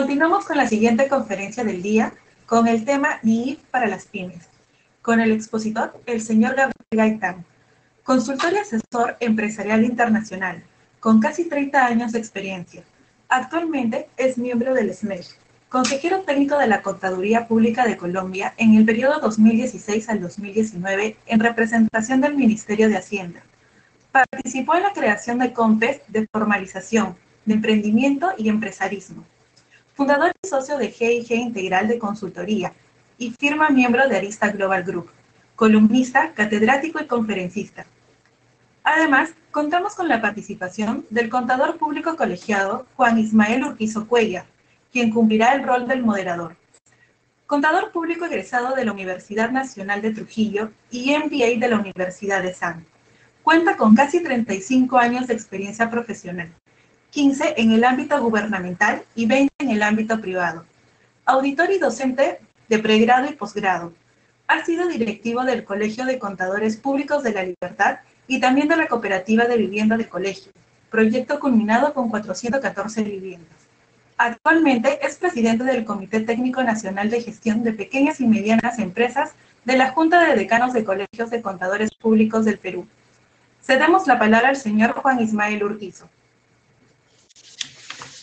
Continuamos con la siguiente conferencia del día con el tema NIIF para las pymes, con el expositor, el señor Gabriel Gaitán, consultor y asesor empresarial internacional, con casi 30 años de experiencia. Actualmente es miembro del SMESH, consejero técnico de la Contaduría Pública de Colombia en el periodo 2016 al 2019 en representación del Ministerio de Hacienda. Participó en la creación de COMPES de formalización, de emprendimiento y empresarismo. Fundador y socio de G&G Integral de Consultoría y firma miembro de Arista Global Group, columnista, catedrático y conferencista. Además, contamos con la participación del contador público colegiado Juan Ismael Urquizo Cuellar, quien cumplirá el rol del moderador. Contador público egresado de la Universidad Nacional de Trujillo y MBA de la Universidad de San. Cuenta con casi 35 años de experiencia profesional, 15 en el ámbito gubernamental y 20 en el ámbito privado. Auditor y docente de pregrado y posgrado. Ha sido directivo del Colegio de Contadores Públicos de la Libertad y también de la Cooperativa de Vivienda de Colegio, proyecto culminado con 414 viviendas. Actualmente es presidente del Comité Técnico Nacional de Gestión de Pequeñas y Medianas Empresas de la Junta de Decanos de Colegios de Contadores Públicos del Perú. Cedemos la palabra al señor Juan Ismael Urquizo.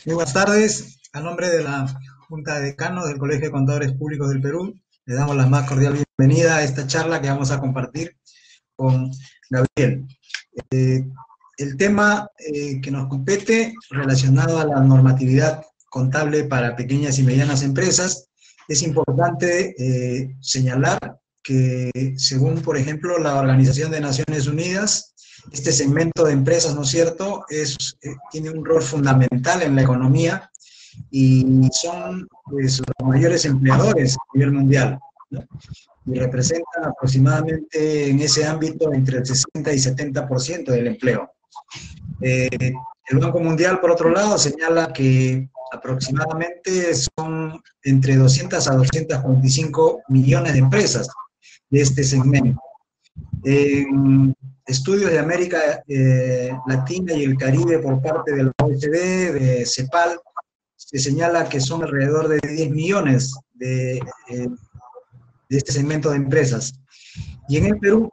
Muy buenas tardes. A nombre de la Junta de Decanos del Colegio de Contadores Públicos del Perú, le damos la más cordial bienvenida a esta charla que vamos a compartir con Gabriel. El tema que nos compete relacionado a la normatividad contable para pequeñas y medianas empresas, es importante señalar que según, por ejemplo, la Organización de Naciones Unidas, este segmento de empresas, ¿no es cierto?, tiene un rol fundamental en la economía y son pues, los mayores empleadores a nivel mundial, ¿no? Y representan aproximadamente en ese ámbito entre el 60 y 70% del empleo. El Banco Mundial, por otro lado, señala que aproximadamente son entre 200 a 245 millones de empresas de este segmento. Estudios de América Latina y el Caribe por parte de la OECD, de CEPAL, se señala que son alrededor de 10 millones de este segmento de empresas. Y en el Perú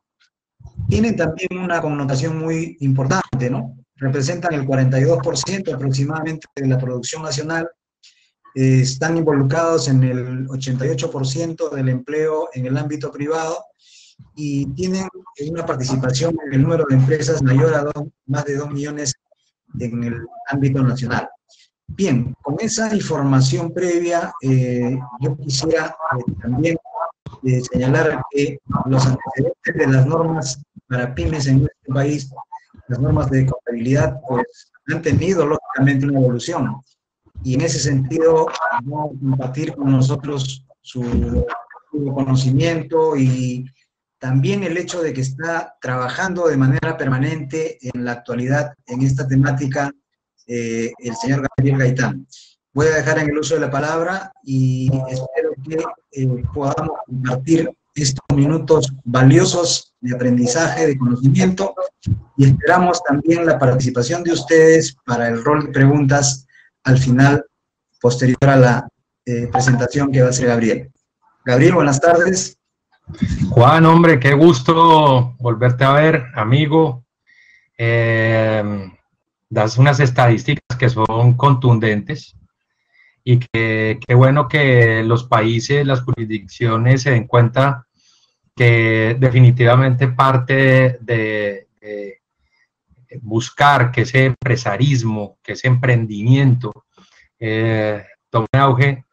tienen también una connotación muy importante, ¿no? Representan el 42% aproximadamente de la producción nacional, están involucrados en el 88% del empleo en el ámbito privado, y tienen una participación en el número de empresas mayor a más de 2 millones en el ámbito nacional. Bien, con esa información previa, yo quisiera también señalar que los antecedentes de las normas para pymes en nuestro país, las normas de contabilidad, pues han tenido lógicamente una evolución. Y en ese sentido, vamos a compartir con nosotros su conocimiento y también el hecho de que está trabajando de manera permanente en la actualidad en esta temática el señor Gabriel Gaitán. Voy a dejar en el uso de la palabra y espero que podamos compartir estos minutos valiosos de aprendizaje, de conocimiento, y esperamos también la participación de ustedes para el rol de preguntas al final, posterior a la presentación que va a hacer Gabriel. Gabriel, buenas tardes. Juan, hombre, qué gusto volverte a ver, amigo. Das unas estadísticas que son contundentes y qué bueno que los países, las jurisdicciones se den cuenta que definitivamente parte de buscar que ese empresarismo, que ese emprendimiento tome auge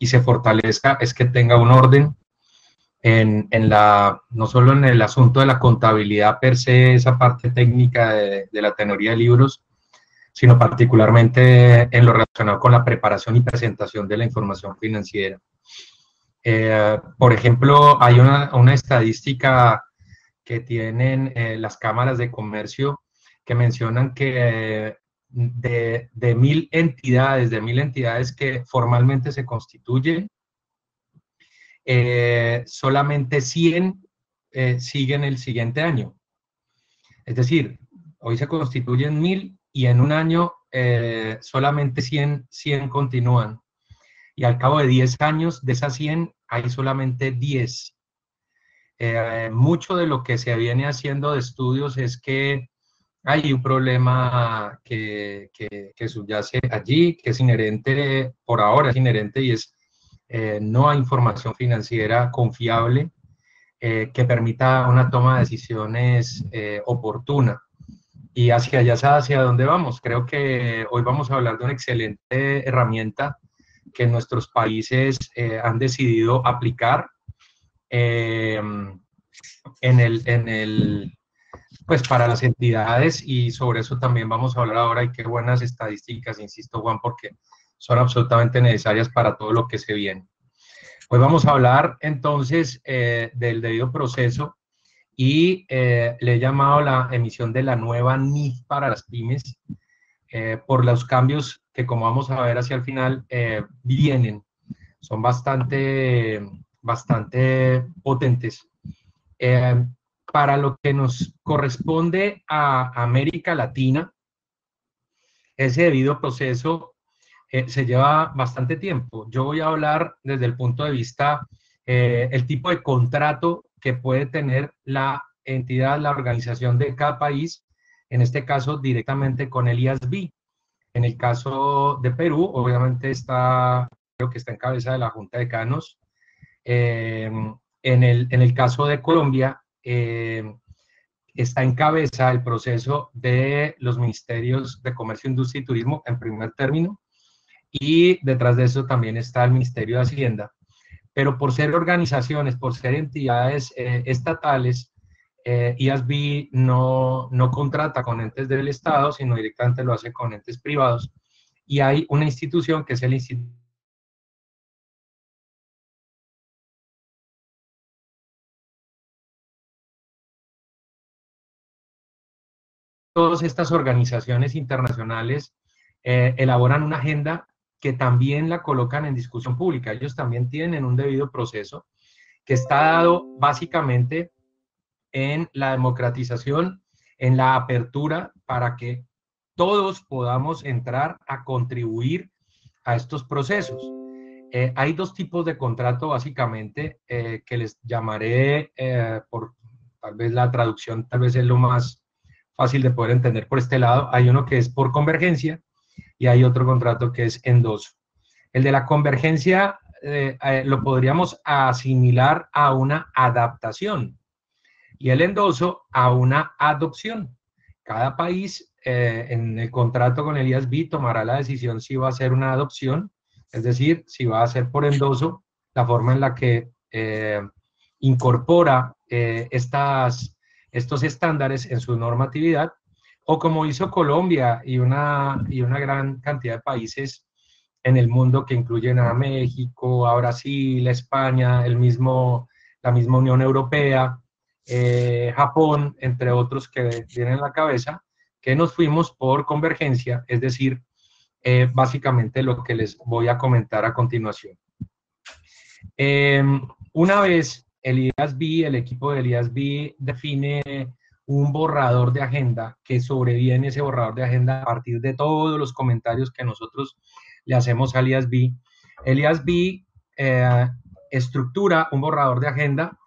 y se fortalezca, es que tenga un orden no solo en el asunto de la contabilidad per se, esa parte técnica de la tenoría de libros, sino particularmente en lo relacionado con la preparación y presentación de la información financiera. Por ejemplo, hay una estadística que tienen las cámaras de comercio que mencionan que de 1000 entidades que formalmente se constituyen, solamente 100 siguen el siguiente año. Es decir, hoy se constituyen 1000 y en un año solamente 100 continúan. Y al cabo de 10 años, de esas 100, hay solamente 10. Mucho de lo que se viene haciendo de estudios es que hay un problema que subyace allí, que es inherente, por ahora es inherente, y es no hay información financiera confiable que permita una toma de decisiones oportuna. Y hacia allá es hacia dónde vamos. Creo que hoy vamos a hablar de una excelente herramienta que nuestros países han decidido aplicar pues para las entidades, y sobre eso también vamos a hablar ahora. Y qué buenas estadísticas, insisto, Juan, porque son absolutamente necesarias para todo lo que se viene. Hoy vamos a hablar entonces del debido proceso y le he llamado la emisión de la nueva NIF para las pymes por los cambios que, como vamos a ver hacia el final, vienen. Son bastante potentes. Para lo que nos corresponde a América Latina, ese debido proceso se lleva bastante tiempo. Yo voy a hablar desde el punto de vista, el tipo de contrato que puede tener la entidad, la organización de cada país, en este caso directamente con el IASB. En el caso de Perú, obviamente creo que está en cabeza de la Junta de Canos. En el caso de Colombia, está en cabeza el proceso de los ministerios de Comercio, Industria y Turismo en primer término, y detrás de eso también está el Ministerio de Hacienda. Pero por ser organizaciones, por ser entidades estatales, IASB no contrata con entes del Estado, sino directamente lo hace con entes privados. Y hay una institución que es el Instituto. Todas estas organizaciones internacionales elaboran una agenda que también la colocan en discusión pública. Ellos también tienen un debido proceso que está dado básicamente en la democratización, en la apertura para que todos podamos entrar a contribuir a estos procesos. Hay dos tipos de contrato básicamente que les llamaré, por tal vez la traducción tal vez es lo más fácil de poder entender por este lado. Hay uno que es por convergencia y hay otro contrato que es endoso. El de la convergencia lo podríamos asimilar a una adaptación y el endoso a una adopción. Cada país en el contrato con el IASB tomará la decisión si va a ser una adopción, es decir, si va a ser por endoso, la forma en la que incorpora estos estándares en su normatividad, o como hizo Colombia y una gran cantidad de países en el mundo que incluyen a México, a Brasil, a España, la misma Unión Europea, Japón, entre otros que vienen a la cabeza, que nos fuimos por convergencia, es decir, básicamente lo que les voy a comentar a continuación. Una vez el equipo del IASB define un borrador de agenda, que sobreviene ese borrador de agenda a partir de todos los comentarios que nosotros le hacemos al IASB. El IASB estructura un borrador de agenda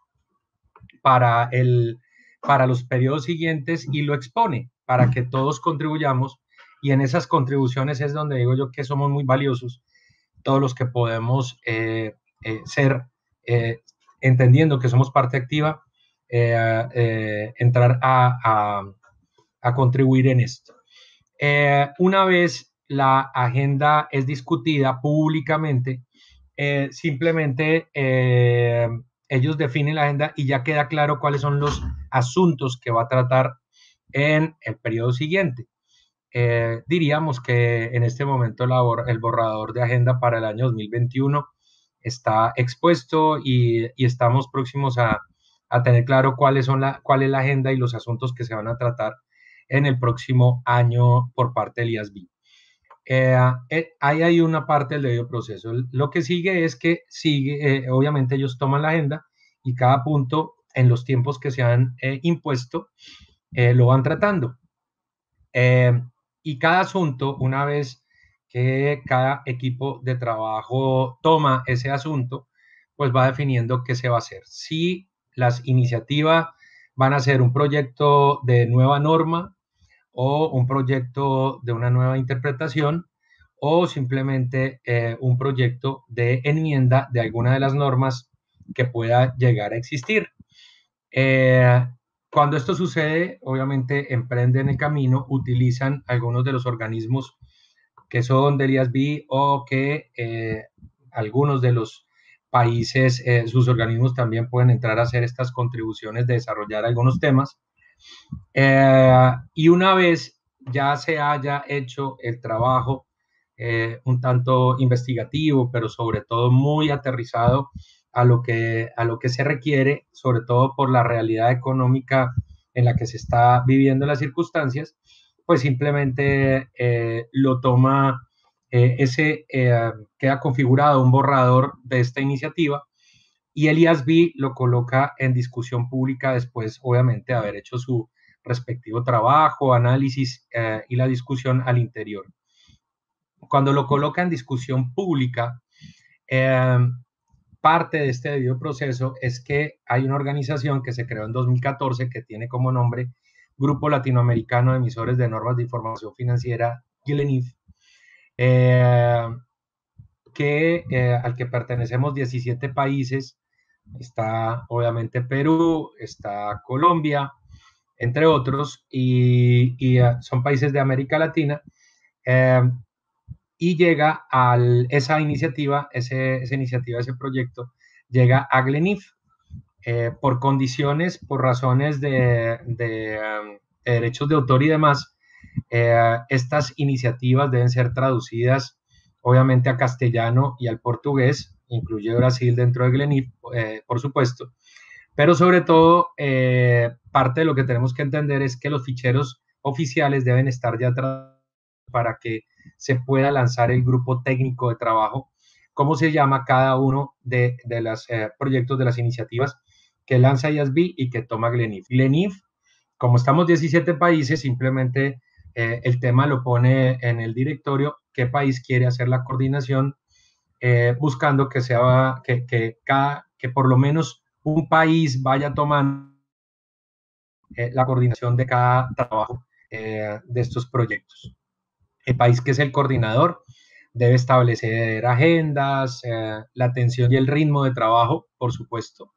para los periodos siguientes y lo expone para que todos contribuyamos, y en esas contribuciones es donde digo yo que somos muy valiosos todos los que podemos ser, entendiendo que somos parte activa, entrar a contribuir en esto. Una vez la agenda es discutida públicamente, simplemente ellos definen la agenda y ya queda claro cuáles son los asuntos que va a tratar en el periodo siguiente. Diríamos que en este momento el borrador de agenda para el año 2021 está expuesto y estamos próximos a tener claro cuál es la agenda y los asuntos que se van a tratar en el próximo año por parte del IASB. Ahí hay una parte del debido proceso. Lo que sigue es que obviamente ellos toman la agenda y cada punto en los tiempos que se han impuesto lo van tratando. Y cada asunto, una vez que cada equipo de trabajo toma ese asunto, pues va definiendo qué se va a hacer. Si las iniciativas van a ser un proyecto de nueva norma o un proyecto de una nueva interpretación o simplemente un proyecto de enmienda de alguna de las normas que pueda llegar a existir. Cuando esto sucede, obviamente emprenden el camino, utilizan algunos de los organismos que son del IASB o que algunos de los países, sus organismos también pueden entrar a hacer estas contribuciones de desarrollar algunos temas. Y una vez ya se haya hecho el trabajo un tanto investigativo, pero sobre todo muy aterrizado a lo que se requiere, sobre todo por la realidad económica en la que se está viviendo las circunstancias, pues simplemente lo toma, queda configurado un borrador de esta iniciativa y el IASB lo coloca en discusión pública después, obviamente, de haber hecho su respectivo trabajo, análisis y la discusión al interior. Cuando lo coloca en discusión pública, parte de este debido proceso es que hay una organización que se creó en 2014 que tiene como nombre Grupo Latinoamericano de Emisores de Normas de Información Financiera, GLENIF, al que pertenecemos 17 países. Está obviamente Perú, está Colombia, entre otros, y son países de América Latina. Y llega esa iniciativa, ese proyecto, llega a GLENIF por condiciones, por razones de derechos de autor y demás. Estas iniciativas deben ser traducidas, obviamente, a castellano y al portugués, incluye Brasil dentro de GLENIF, por supuesto. Pero sobre todo, parte de lo que tenemos que entender es que los ficheros oficiales deben estar ya para que se pueda lanzar el grupo técnico de trabajo, cómo se llama cada uno de los proyectos, de las iniciativas que lanza IASB y que toma GLENIF. GLENIF, como estamos 17 países, simplemente el tema lo pone en el directorio, qué país quiere hacer la coordinación, buscando que sea que por lo menos un país vaya tomando la coordinación de cada trabajo de estos proyectos. El país que es el coordinador debe establecer agendas, la atención y el ritmo de trabajo, por supuesto,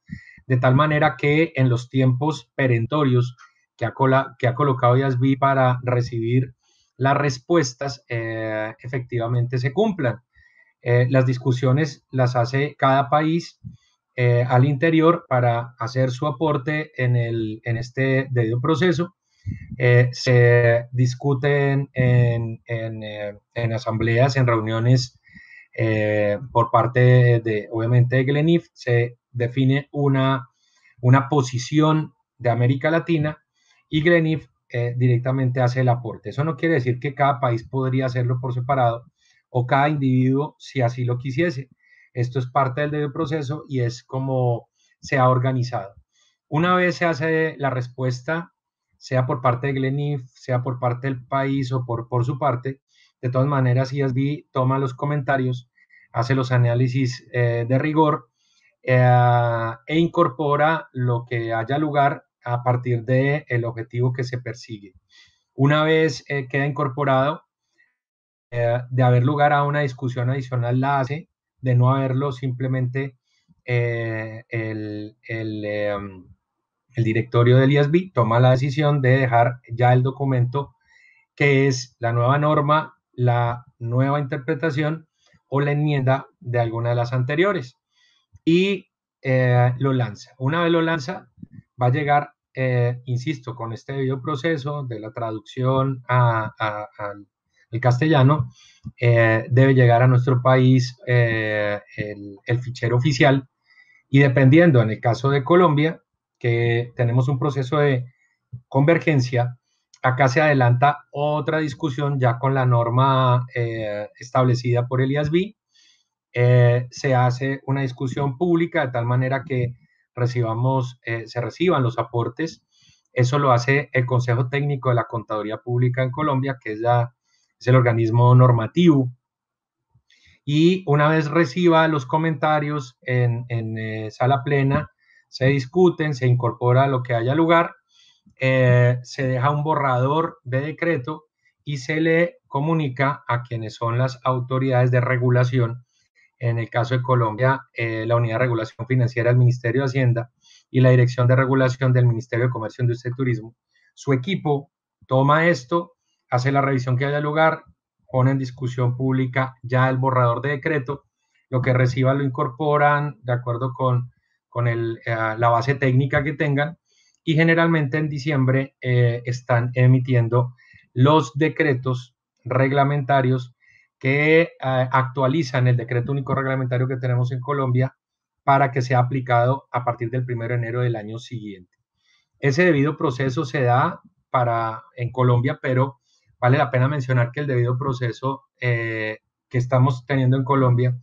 de tal manera que en los tiempos perentorios que ha colocado IASB para recibir las respuestas, efectivamente se cumplan. Las discusiones las hace cada país al interior para hacer su aporte en este debido proceso. Se discuten en asambleas, en reuniones por parte obviamente, de GLENIF. Se define una posición de América Latina y GLENIF directamente hace el aporte. Eso no quiere decir que cada país podría hacerlo por separado o cada individuo si así lo quisiese. Esto es parte del debido proceso y es como se ha organizado. Una vez se hace la respuesta, sea por parte de GLENIF, sea por parte del país o por su parte, de todas maneras IASB toma los comentarios, hace los análisis de rigor e incorpora lo que haya lugar a partir del objetivo que se persigue. Una vez queda incorporado, de haber lugar a una discusión adicional la hace, de no haberlo simplemente el directorio del IASB toma la decisión de dejar ya el documento que es la nueva norma, la nueva interpretación o la enmienda de alguna de las anteriores y lo lanza. Una vez lo lanza, va a llegar, insisto, con este debido proceso de la traducción al castellano, debe llegar a nuestro país el fichero oficial y dependiendo, en el caso de Colombia, que tenemos un proceso de convergencia, acá se adelanta otra discusión ya con la norma establecida por el IASB. Se hace una discusión pública de tal manera que se reciban los aportes Eso lo hace el Consejo Técnico de la Contaduría Pública en Colombia, que es el organismo normativo. Y una vez reciba los comentarios en sala plena, se discuten, se incorpora lo que haya lugar, se deja un borrador de decreto y se le comunica a quienes son las autoridades de regulación. En el caso de Colombia, la Unidad de Regulación Financiera del Ministerio de Hacienda y la Dirección de Regulación del Ministerio de Comercio, Industria y Turismo. Su equipo toma esto, hace la revisión que haya lugar, pone en discusión pública ya el borrador de decreto, lo que reciba lo incorporan de acuerdo con la base técnica que tengan, y generalmente en diciembre están emitiendo los decretos reglamentarios que actualizan el decreto único reglamentario que tenemos en Colombia para que sea aplicado a partir del 1 de enero del año siguiente. Ese debido proceso se da en Colombia, pero vale la pena mencionar que el debido proceso que estamos teniendo en Colombia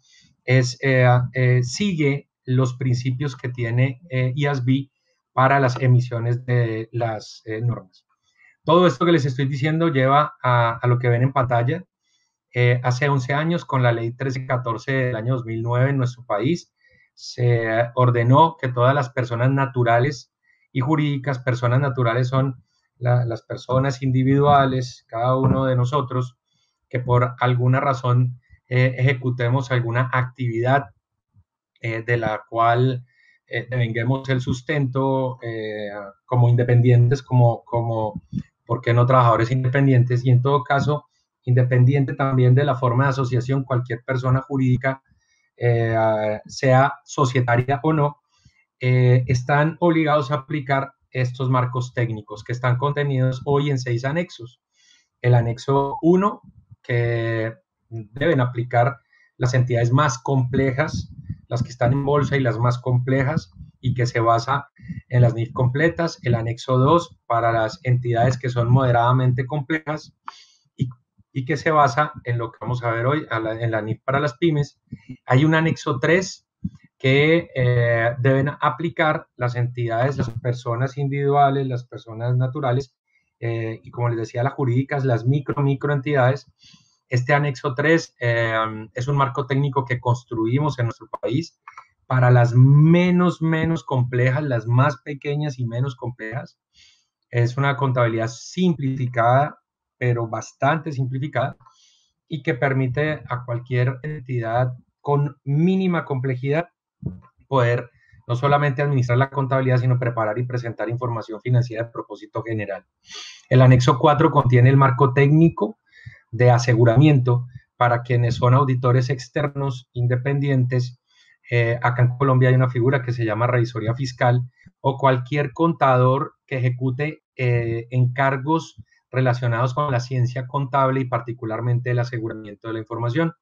sigue los principios que tiene IASB para las emisiones de las normas. Todo esto que les estoy diciendo lleva a lo que ven en pantalla. Hace 11 años, con la ley 1314 del año 2009 en nuestro país, se ordenó que todas las personas naturales y jurídicas, personas naturales son las personas individuales, cada uno de nosotros, que por alguna razón ejecutemos alguna actividad de la cual devenguemos el sustento como independientes, ¿por qué no trabajadores independientes? Y en todo caso, independiente también de la forma de asociación, cualquier persona jurídica, sea societaria o no, están obligados a aplicar estos marcos técnicos que están contenidos hoy en 6 anexos. El anexo 1, que deben aplicar las entidades más complejas, las que están en bolsa y las más complejas, y que se basa en las NIF completas. El anexo 2 para las entidades que son moderadamente complejas y que se basa en lo que vamos a ver hoy, en la NIF para las pymes. Hay un anexo 3 que deben aplicar las entidades, las personas individuales, las personas naturales, y como les decía, las jurídicas, las microentidades. Este anexo 3 es un marco técnico que construimos en nuestro país para las menos complejas, las más pequeñas y menos complejas. Es una contabilidad simplificada, pero bastante simplificada, y que permite a cualquier entidad con mínima complejidad poder no solamente administrar la contabilidad, sino preparar y presentar información financiera de propósito general. El anexo 4 contiene el marco técnico de aseguramiento para quienes son auditores externos independientes. Acá en Colombia hay una figura que se llama revisoría fiscal, o cualquier contador que ejecute encargos relacionados con la ciencia contable y particularmente el aseguramiento de la información.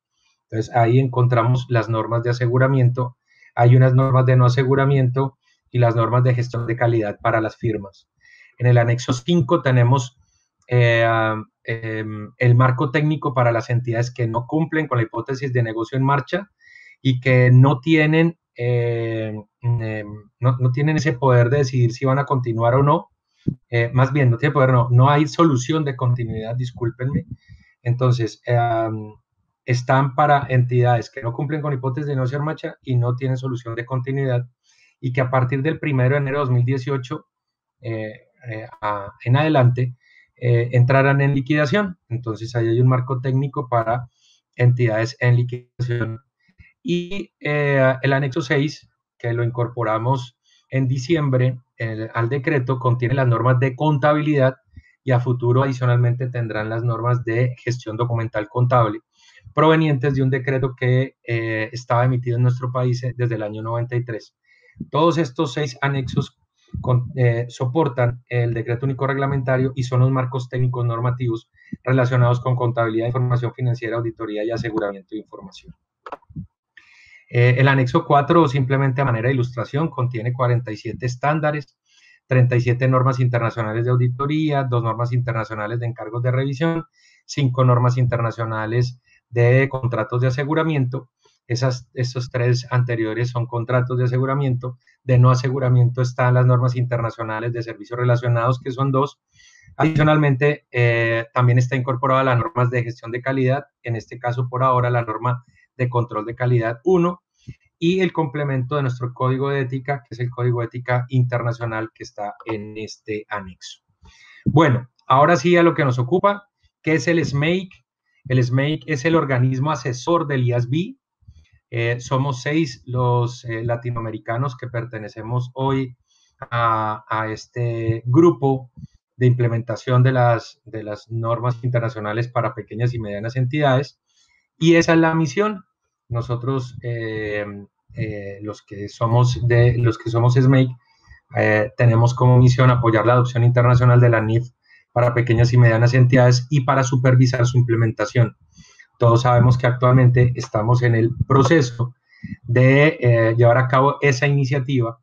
Entonces ahí encontramos las normas de aseguramiento, hay unas normas de no aseguramiento y las normas de gestión de calidad para las firmas. En el anexo 5 tenemos el marco técnico para las entidades que no cumplen con la hipótesis de negocio en marcha y que no tienen ese poder de decidir si van a continuar o no. Más bien, no tiene poder, no hay solución de continuidad, discúlpenme. Entonces, están para entidades que no cumplen con hipótesis de negocio en marcha y no tienen solución de continuidad, y que a partir del 1 de enero de 2018 en adelante entrarán en liquidación. Entonces, ahí hay un marco técnico para entidades en liquidación. Y el anexo 6, que lo incorporamos en diciembre al decreto, contiene las normas de contabilidad, y a futuro adicionalmente tendrán las normas de gestión documental contable, provenientes de un decreto que estaba emitido en nuestro país desde el año 93. Todos estos 6 anexos soportan el decreto único reglamentario y son los marcos técnicos normativos relacionados con contabilidad, información financiera, auditoría y aseguramiento de información. El anexo 4, simplemente a manera de ilustración, contiene 47 estándares, 37 normas internacionales de auditoría, 2 normas internacionales de encargos de revisión, 5 normas internacionales de contratos de aseguramiento. Estos tres anteriores son contratos de aseguramiento. De no aseguramiento están las normas internacionales de servicios relacionados, que son 2. Adicionalmente, también está incorporada las normas de gestión de calidad, en este caso por ahora la norma de control de calidad 1, y el complemento de nuestro código de ética, que es el código de ética internacional que está en este anexo. Bueno, ahora sí a lo que nos ocupa, que es el SMAKE. El SMAKE es el organismo asesor del IASB. Somos 6 los latinoamericanos que pertenecemos hoy a este grupo de implementación de las normas internacionales para pequeñas y medianas entidades, y esa es la misión. Nosotros, los que somos SMAKE, tenemos como misión apoyar la adopción internacional de la NIF para pequeñas y medianas entidades y para supervisar su implementación. Todos sabemos que actualmente estamos en el proceso de llevar a cabo esa iniciativa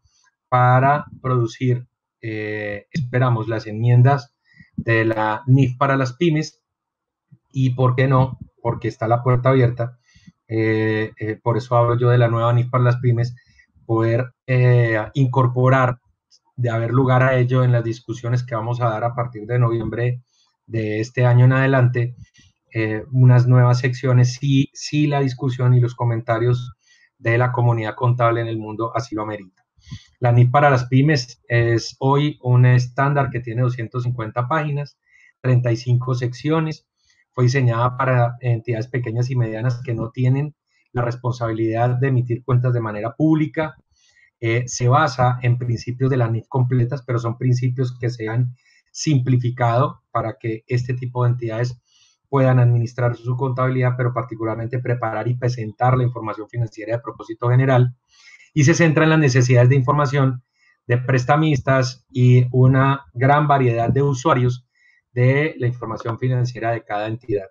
para producir, esperamos, las enmiendas de la NIF para las pymes, y por qué no, porque está la puerta abierta, por eso hablo yo de la nueva NIF para las pymes, poder incorporar, de haber lugar a ello en las discusiones que vamos a dar a partir de noviembre de este año en adelante, unas nuevas secciones, si la discusión y los comentarios de la comunidad contable en el mundo así lo amerita. La NIF para las pymes es hoy un estándar que tiene 250 páginas, 35 secciones. Fue diseñada para entidades pequeñas y medianas que no tienen la responsabilidad de emitir cuentas de manera pública. Se basa en principios de la NIF completas, pero son principios que se han simplificado para que este tipo de entidades puedan administrar su contabilidad, pero particularmente preparar y presentar la información financiera de propósito general, y se centra en las necesidades de información de prestamistas y una gran variedad de usuarios de la información financiera de cada entidad.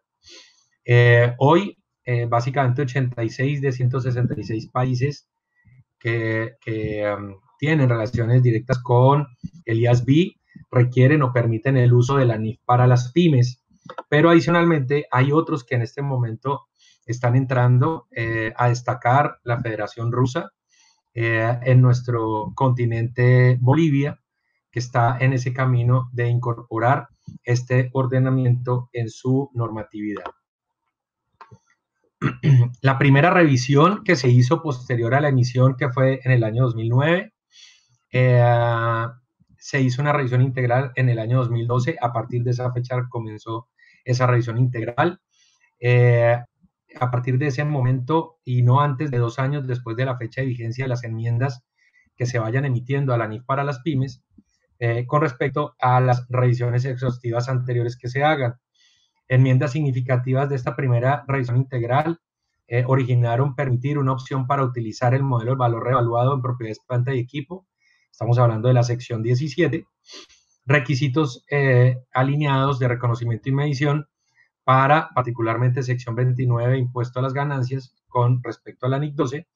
Hoy, básicamente 86 de 166 países que tienen relaciones directas con el IASB requieren o permiten el uso de la NIF para las pymes, pero adicionalmente hay otros que en este momento están entrando a destacar: la Federación Rusa, en nuestro continente Bolivia, que está en ese camino de incorporar este ordenamiento en su normatividad. La primera revisión que se hizo posterior a la emisión, que fue en el año 2009, se hizo una revisión integral en el año 2012. A partir de esa fecha comenzó esa revisión integral. A partir de ese momento, y no antes de 2 años después de la fecha de vigencia de las enmiendas que se vayan emitiendo a la NIF para las pymes, con respecto a las revisiones exhaustivas anteriores que se hagan. Enmiendas significativas de esta primera revisión integral originaron permitir una opción para utilizar el modelo de valor revaluado en propiedades, planta y equipo. Estamos hablando de la sección 17. Requisitos alineados de reconocimiento y medición para particularmente sección 29, impuesto a las ganancias con respecto a la NIC 12,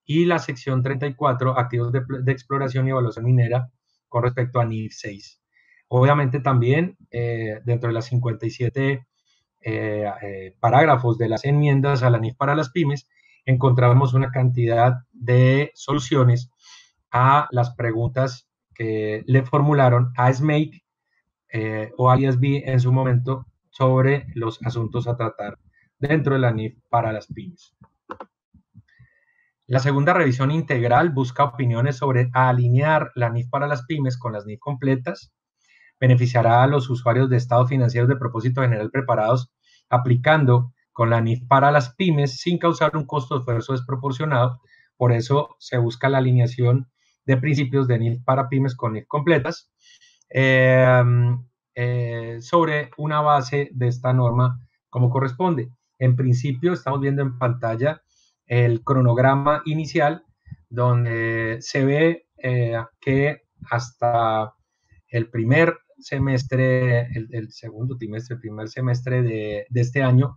y la sección 34, activos de exploración y evaluación minera con respecto a NIF 6. Obviamente también dentro de las 57 parágrafos de las enmiendas a la NIF para las pymes, encontramos una cantidad de soluciones a las preguntas que le formularon a SMAKE o a IASB en su momento sobre los asuntos a tratar dentro de la NIF para las pymes. La segunda revisión integral busca opiniones sobre alinear la NIF para las pymes con las NIF completas. Beneficiará a los usuarios de estados financieros de propósito general preparados aplicando con la NIF para las pymes sin causar un costo de esfuerzo desproporcionado. Por eso se busca la alineación de principios de NIF para pymes con NIF completas sobre una base de esta norma como corresponde. En principio estamos viendo en pantalla el cronograma inicial, donde se ve que hasta el primer semestre, el segundo trimestre, el primer semestre de este año,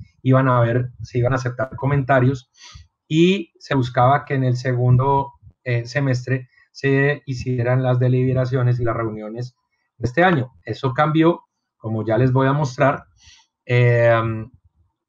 se iban a aceptar comentarios, y se buscaba que en el segundo semestre se hicieran las deliberaciones y las reuniones de este año. Eso cambió, como ya les voy a mostrar.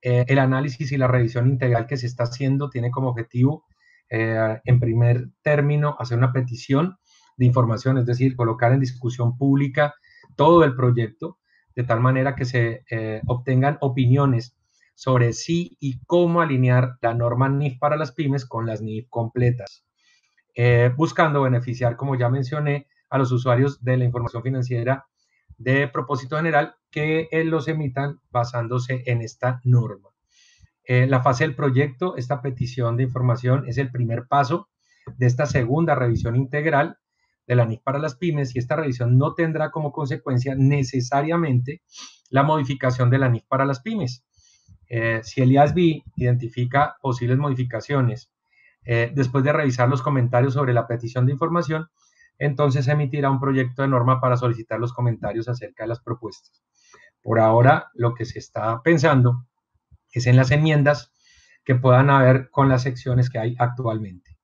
el análisis y la revisión integral que se está haciendo tiene como objetivo, en primer término, hacer una petición de información, es decir, colocar en discusión pública todo el proyecto, de tal manera que se obtengan opiniones sobre sí y cómo alinear la norma NIF para las pymes con las NIF completas, buscando beneficiar, como ya mencioné, a los usuarios de la información financiera de propósito general que los emitan basándose en esta norma. La fase del proyecto, esta petición de información, es el primer paso de esta segunda revisión integral de la NIF para las pymes, y esta revisión no tendrá como consecuencia necesariamente la modificación de la NIF para las pymes. Si el IASB identifica posibles modificaciones después de revisar los comentarios sobre la petición de información, entonces emitirá un proyecto de norma para solicitar los comentarios acerca de las propuestas. Por ahora, lo que se está pensando es en las enmiendas que puedan haber con las secciones que hay actualmente.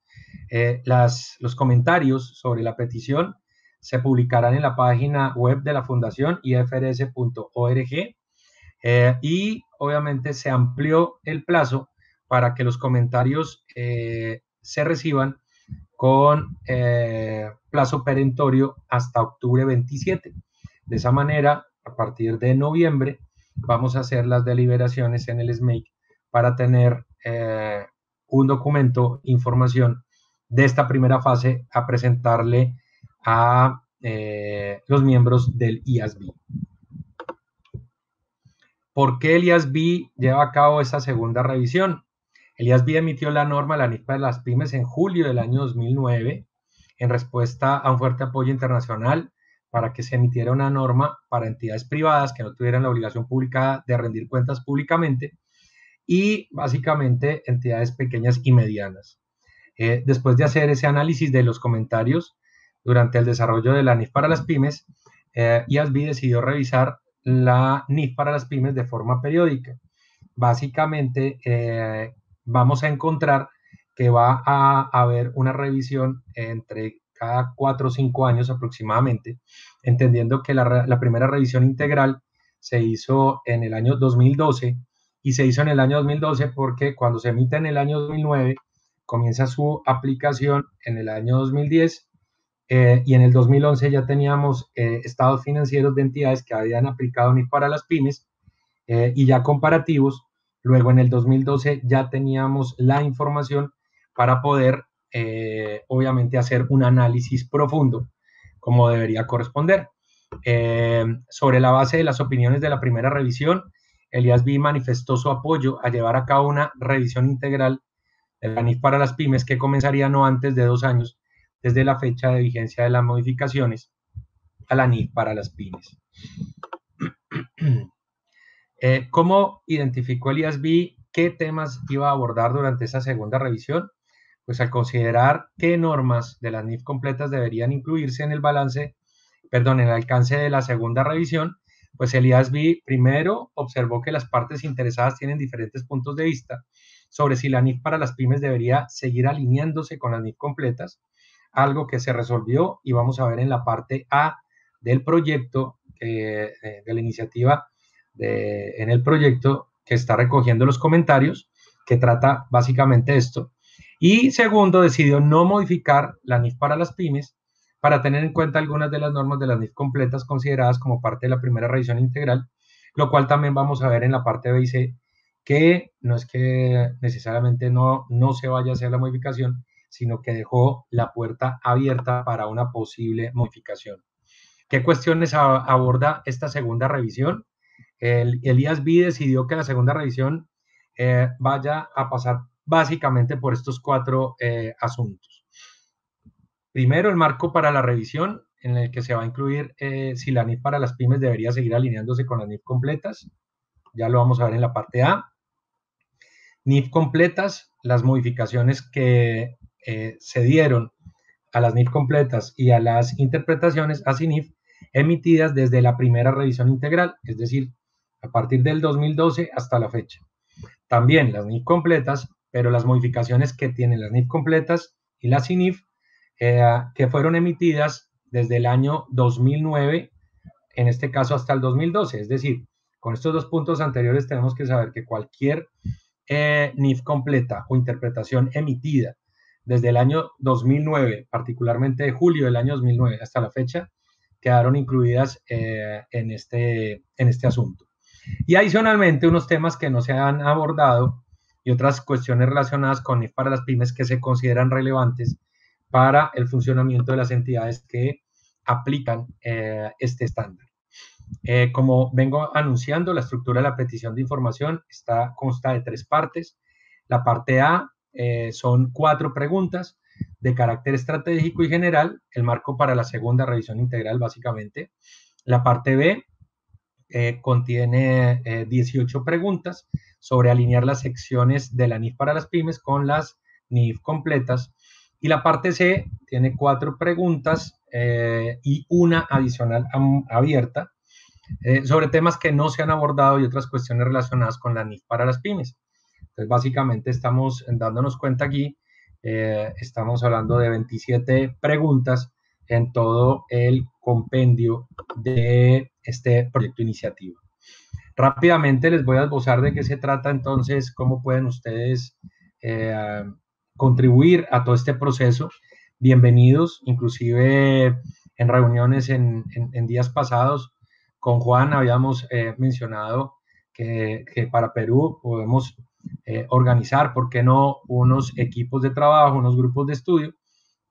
Los comentarios sobre la petición se publicarán en la página web de la Fundación ifrs.org, y obviamente se amplió el plazo para que los comentarios se reciban con plazo perentorio hasta octubre 27. De esa manera, a partir de noviembre, vamos a hacer las deliberaciones en el SMAKE para tener un documento, información de esta primera fase a presentarle a los miembros del IASB. ¿Por qué el IASB lleva a cabo esta segunda revisión? El IASB emitió la norma, la NIF para las pymes, en julio del año 2009, en respuesta a un fuerte apoyo internacional para que se emitiera una norma para entidades privadas que no tuvieran la obligación pública de rendir cuentas públicamente, y básicamente entidades pequeñas y medianas. Después de hacer ese análisis de los comentarios durante el desarrollo de la NIF para las pymes, IASB decidió revisar la NIF para las pymes de forma periódica. Básicamente, vamos a encontrar que va a haber una revisión entre cada 4 o 5 años aproximadamente, entendiendo que la primera revisión integral se hizo en el año 2012, y se hizo en el año 2012 porque cuando se emite en el año 2009, comienza su aplicación en el año 2010, y en el 2011 ya teníamos estados financieros de entidades que habían aplicado NIF para las pymes, y ya comparativos. Luego en el 2012 ya teníamos la información para poder, obviamente, hacer un análisis profundo, como debería corresponder. Sobre la base de las opiniones de la primera revisión, el IASB manifestó su apoyo a llevar a cabo una revisión integral de la NIF para las pymes que comenzaría no antes de 2 años desde la fecha de vigencia de las modificaciones a la NIF para las pymes. ¿Cómo identificó el IASB qué temas iba a abordar durante esa segunda revisión? Pues al considerar qué normas de las NIF completas deberían incluirse en el en el alcance de la segunda revisión, pues el IASB primero observó que las partes interesadas tienen diferentes puntos de vista sobre si la NIF para las pymes debería seguir alineándose con las NIF completas, algo que se resolvió y vamos a ver en la parte A del proyecto, de la iniciativa, en el proyecto que está recogiendo los comentarios, que trata básicamente esto. Y segundo, decidió no modificar la NIF para las pymes para tener en cuenta algunas de las normas de las NIF completas consideradas como parte de la primera revisión integral, lo cual también vamos a ver en la parte B y C, que no es que necesariamente no se vaya a hacer la modificación, sino que dejó la puerta abierta para una posible modificación. ¿Qué cuestiones aborda esta segunda revisión? El IASB decidió que la segunda revisión vaya a pasar básicamente por estos 4 asuntos. Primero, el marco para la revisión, en el que se va a incluir si la NIF para las pymes debería seguir alineándose con las NIF completas. Ya lo vamos a ver en la parte A. NIF completas, las modificaciones que se dieron a las NIF completas y a las interpretaciones a CINIF emitidas desde la primera revisión integral, es decir, a partir del 2012 hasta la fecha. También las NIF completas, pero las modificaciones que tienen las NIF completas y las CINIF, que fueron emitidas desde el año 2009, en este caso hasta el 2012, es decir, Con estos dos puntos anteriores tenemos que saber que cualquier NIF completa o interpretación emitida desde el año 2009, particularmente de julio del año 2009 hasta la fecha, quedaron incluidas en este asunto. Y adicionalmente unos temas que no se han abordado y otras cuestiones relacionadas con NIF para las pymes que se consideran relevantes para el funcionamiento de las entidades que aplican este estándar. Como vengo anunciando, la estructura de la petición de información consta de 3 partes. La parte A son 4 preguntas de carácter estratégico y general, el marco para la segunda revisión integral básicamente. La parte B contiene 18 preguntas sobre alinear las secciones de la NIF para las pymes con las NIF completas. Y la parte C tiene 4 preguntas y una adicional abierta sobre temas que no se han abordado y otras cuestiones relacionadas con la NIF para las pymes. Entonces, básicamente estamos dándonos cuenta aquí, estamos hablando de 27 preguntas en todo el compendio de este proyecto iniciativa. Rápidamente les voy a esbozar de qué se trata entonces, cómo pueden ustedes contribuir a todo este proceso. Bienvenidos, inclusive en reuniones en días pasados, con Juan habíamos mencionado que para Perú podemos organizar, ¿por qué no?, unos equipos de trabajo, unos grupos de estudio,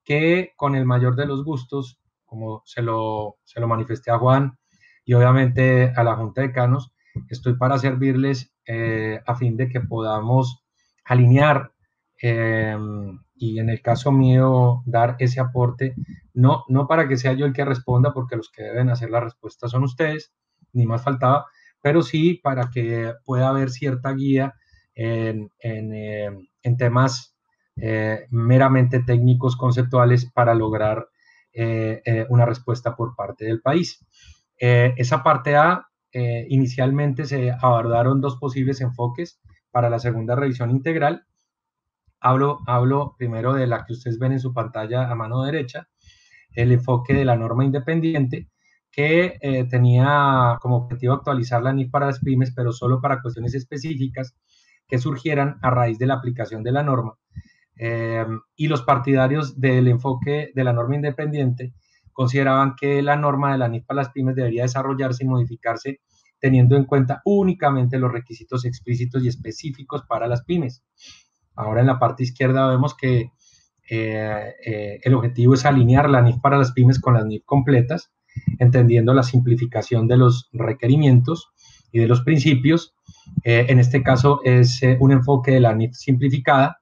que con el mayor de los gustos, como se lo manifesté a Juan y obviamente a la Junta de Decanos, estoy para servirles a fin de que podamos alinear y en el caso mío dar ese aporte, no para que sea yo el que responda, porque los que deben hacer la respuesta son ustedes, ni más faltaba, pero sí para que pueda haber cierta guía en temas meramente técnicos, conceptuales, para lograr una respuesta por parte del país. Esa parte A, inicialmente se abordaron 2 posibles enfoques para la segunda revisión integral. Hablo primero de la que ustedes ven en su pantalla a mano derecha, el enfoque de la norma independiente, que tenía como objetivo actualizar la NIF para las pymes, pero solo para cuestiones específicas que surgieran a raíz de la aplicación de la norma. Y los partidarios del enfoque de la norma independiente consideraban que la norma de la NIF para las pymes debería desarrollarse y modificarse teniendo en cuenta únicamente los requisitos explícitos y específicos para las pymes. Ahora en la parte izquierda vemos que el objetivo es alinear la NIF para las pymes con las NIF completas, entendiendo la simplificación de los requerimientos y de los principios. En este caso es un enfoque de la NIF simplificada.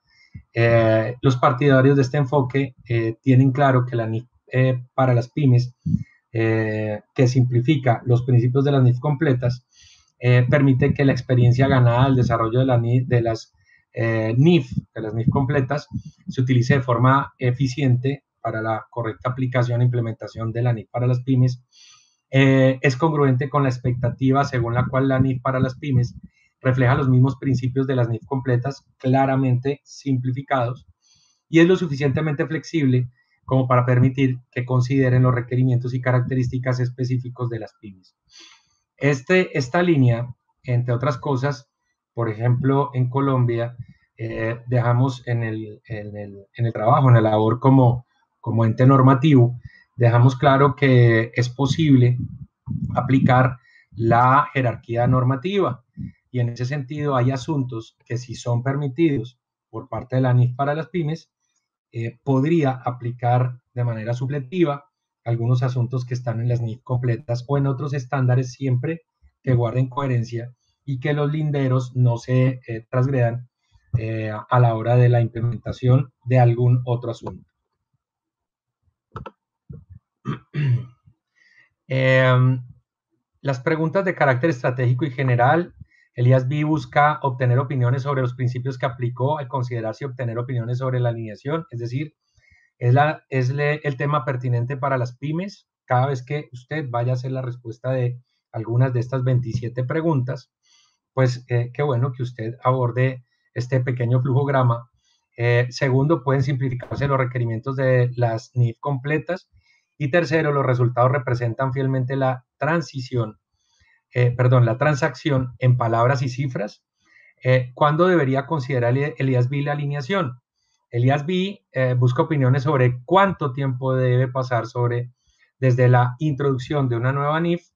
Los partidarios de este enfoque tienen claro que la NIF para las pymes, que simplifica los principios de las NIF completas, permite que la experiencia ganada al desarrollo de las NIF completas se utilice de forma eficiente para la correcta aplicación e implementación de la NIF para las pymes. Es congruente con la expectativa según la cual la NIF para las pymes refleja los mismos principios de las NIF completas, claramente simplificados, y es lo suficientemente flexible como para permitir que consideren los requerimientos y características específicos de las pymes. Esta línea, entre otras cosas, por ejemplo, en Colombia, dejamos en el trabajo, en la labor como ente normativo, dejamos claro que es posible aplicar la jerarquía normativa, y en ese sentido hay asuntos que, si son permitidos por parte de la NIF para las pymes, podría aplicar de manera supletiva algunos asuntos que están en las NIF completas o en otros estándares, siempre que guarden coherencia y que los linderos no se transgredan a la hora de la implementación de algún otro asunto. Las preguntas de carácter estratégico y general, el IASB busca obtener opiniones sobre los principios que aplicó al considerarse obtener opiniones sobre la alineación, es decir, es el tema pertinente para las pymes. Cada vez que usted vaya a hacer la respuesta de algunas de estas 27 preguntas, pues qué bueno que usted aborde este pequeño flujograma. Segundo, pueden simplificarse los requerimientos de las NIF completas. Y tercero, los resultados representan fielmente la transición la transacción en palabras y cifras, ¿cuándo debería considerar el IASB la alineación? El IASB busca opiniones sobre cuánto tiempo debe pasar desde la introducción de una nueva NIF,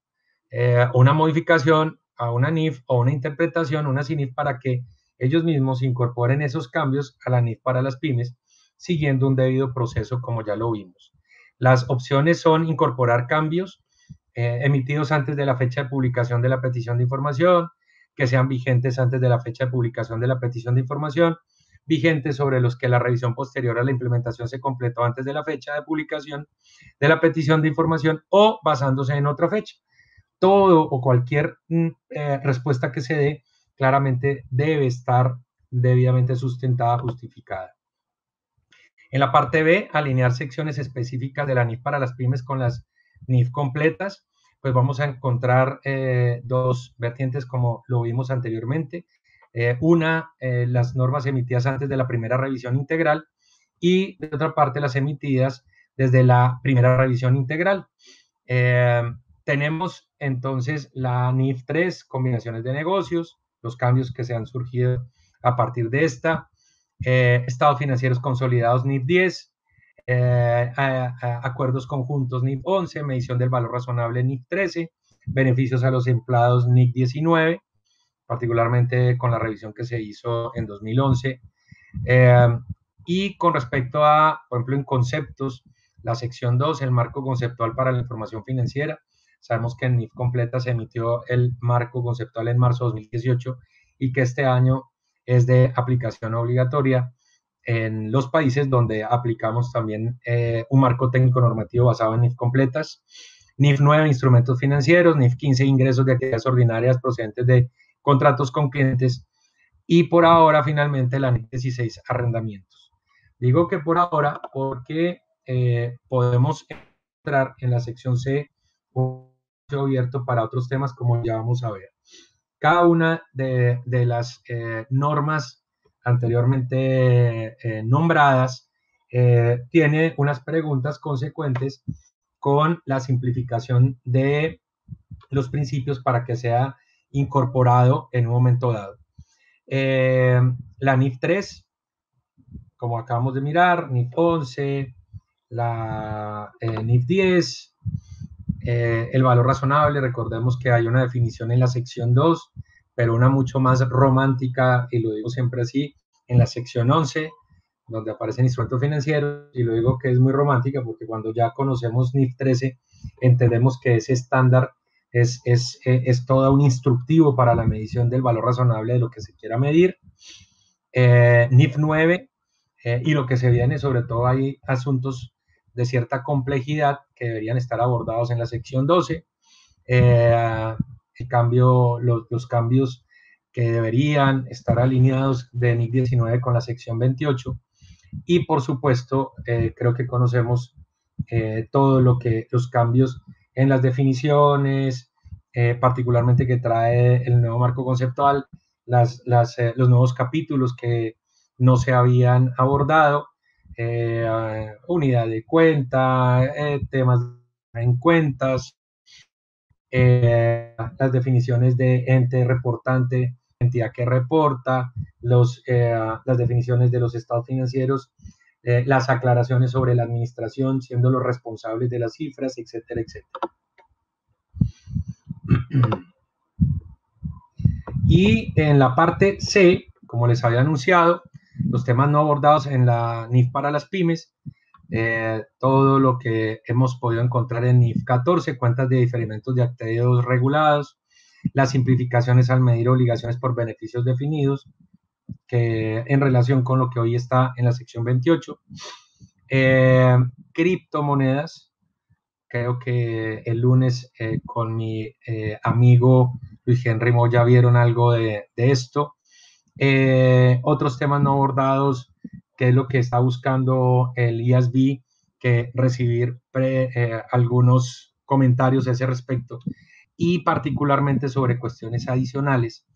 una modificación a una NIF o una interpretación, una CINIF, para que ellos mismos incorporen esos cambios a la NIF para las pymes, siguiendo un debido proceso, como ya lo vimos. Las opciones son incorporar cambios emitidos antes de la fecha de publicación de la petición de información, que sean vigentes antes de la fecha de publicación de la petición de información, vigentes sobre los que la revisión posterior a la implementación se completó antes de la fecha de publicación de la petición de información, o basándose en otra fecha. Todo o cualquier respuesta que se dé claramente debe estar debidamente sustentada, justificada. En la parte B, alinear secciones específicas de la NIF para las pymes con las NIF completas, pues vamos a encontrar dos vertientes como lo vimos anteriormente. Las normas emitidas antes de la primera revisión integral, y de otra parte las emitidas desde la primera revisión integral. Tenemos entonces la NIF 3, combinaciones de negocios, los cambios que se han surgido a partir de esta, estados financieros consolidados NIF 10, acuerdos conjuntos NIF 11, medición del valor razonable NIF 13, beneficios a los empleados NIF 19, particularmente con la revisión que se hizo en 2011. Y con respecto a, por ejemplo, en conceptos, la sección 2, el marco conceptual para la información financiera. Sabemos que en NIF completa se emitió el marco conceptual en marzo de 2018 y que este año es de aplicación obligatoria en los países donde aplicamos también un marco técnico normativo basado en NIF completas. NIF 9, instrumentos financieros. NIF 15, ingresos de actividades ordinarias procedentes de contratos con clientes. Y por ahora, finalmente, la NIF 16, arrendamientos. Digo que por ahora porque podemos entrar en la sección C abierto para otros temas, como ya vamos a ver. Cada una de las normas anteriormente nombradas tiene unas preguntas consecuentes con la simplificación de los principios para que sea incorporado en un momento dado. La NIF 3, como acabamos de mirar, NIF 11, la NIF 10, el valor razonable. Recordemos que hay una definición en la sección 2, pero una mucho más romántica, y lo digo siempre así, en la sección 11, donde aparecen instrumentos financieros, y lo digo que es muy romántica porque cuando ya conocemos NIF 13, entendemos que ese estándar es todo un instructivo para la medición del valor razonable de lo que se quiera medir. NIF 9, y lo que se viene, sobre todo hay asuntos de cierta complejidad que deberían estar abordados en la sección 12. Los cambios que deberían estar alineados de NIF 19 con la sección 28. Y por supuesto, creo que conocemos todo los cambios en las definiciones, particularmente que trae el nuevo marco conceptual, los nuevos capítulos que no se habían abordado, unidad de cuenta, temas en cuentas, las definiciones de ente reportante, entidad que reporta, las definiciones de los estados financieros, las aclaraciones sobre la administración, siendo los responsables de las cifras, etcétera, etcétera. Y en la parte C, como les había anunciado, los temas no abordados en la NIF para las pymes, todo lo que hemos podido encontrar en NIF 14, cuentas de diferimentos de activos regulados, las simplificaciones al medir obligaciones por beneficios definidos, que en relación con lo que hoy está en la sección 28, criptomonedas. Creo que el lunes con mi amigo Luis Henry Moya vieron algo de esto. Otros temas no abordados, que es lo que está buscando el IASB, que recibir algunos comentarios a ese respecto, y particularmente sobre cuestiones adicionales,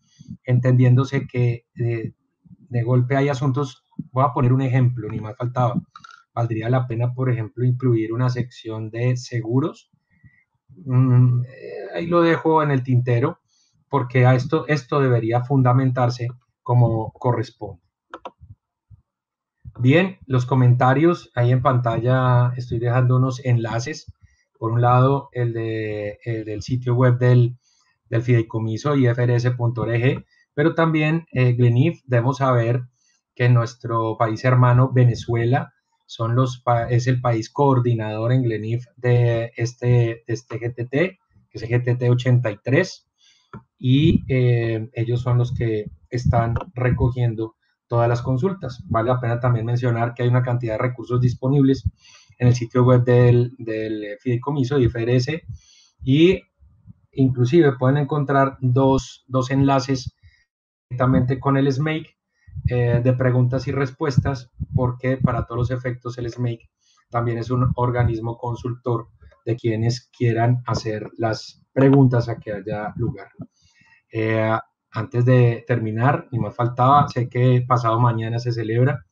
entendiéndose que de golpe hay asuntos. Voy a poner un ejemplo, ni más faltaba. Valdría la pena, por ejemplo, incluir una sección de seguros. ahí lo dejo en el tintero, porque a esto debería fundamentarse como corresponde. Bien, los comentarios, ahí en pantalla estoy dejando unos enlaces. Por un lado, el del sitio web del fideicomiso ifrs.org, pero también Glenif, debemos saber que nuestro país hermano Venezuela es el país coordinador en Glenif de este GTT, que es el GTT 83, y ellos son los que están recogiendo todas las consultas. Vale la pena también mencionar que hay una cantidad de recursos disponibles en el sitio web del fideicomiso de IFRS, y inclusive pueden encontrar dos enlaces directamente con el SMAKE de preguntas y respuestas, porque para todos los efectos el SMAKE también es un organismo consultor de quienes quieran hacer las preguntas a que haya lugar. Antes de terminar, ni más faltaba, sé que pasado mañana se celebra,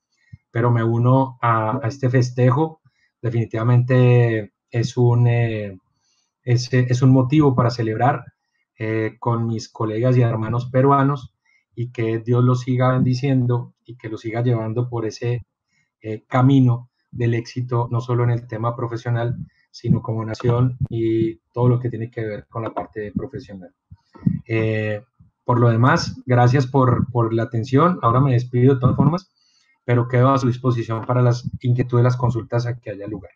pero me uno a este festejo. Definitivamente es un motivo para celebrar con mis colegas y hermanos peruanos, y que Dios los siga bendiciendo y que los siga llevando por ese camino del éxito, no solo en el tema profesional, sino como nación y todo lo que tiene que ver con la parte profesional. Por lo demás, gracias por la atención. Ahora me despido de todas formas, pero quedo a su disposición para las inquietudes, las consultas a que haya lugar.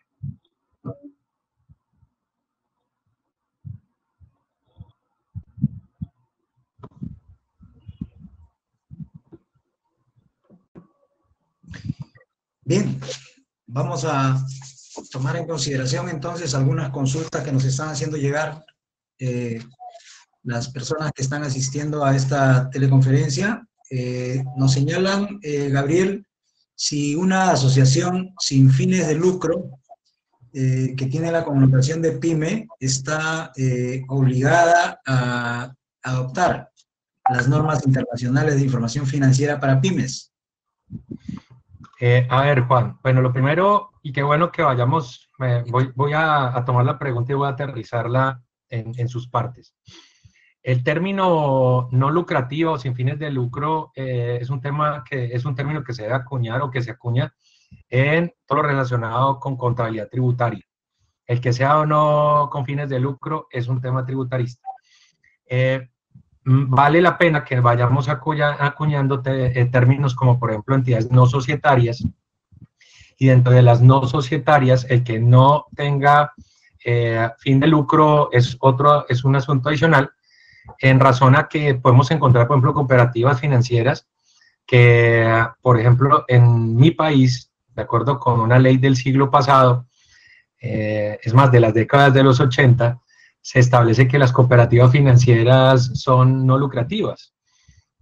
Bien, vamos a tomar en consideración entonces algunas consultas que nos están haciendo llegar las personas que están asistiendo a esta teleconferencia. Nos señalan, Gabriel, si una asociación sin fines de lucro que tiene la connotación de pyme está obligada a adoptar las normas internacionales de información financiera para pymes. A ver, Juan, bueno, lo primero, y qué bueno que vayamos, voy a tomar la pregunta y voy a aterrizarla en sus partes. El término no lucrativo o sin fines de lucro es un término que se debe acuñar o que se acuña en todo lo relacionado con contabilidad tributaria. El que sea o no con fines de lucro es un tema tributarista. Vale la pena que vayamos acuñando términos como, por ejemplo, entidades no societarias, y dentro de las no societarias, el que no tenga fin de lucro es un asunto adicional, en razón a que podemos encontrar, por ejemplo, cooperativas financieras que, por ejemplo, en mi país, de acuerdo con una ley del siglo pasado, es más, de las décadas de los 80, se establece que las cooperativas financieras son no lucrativas,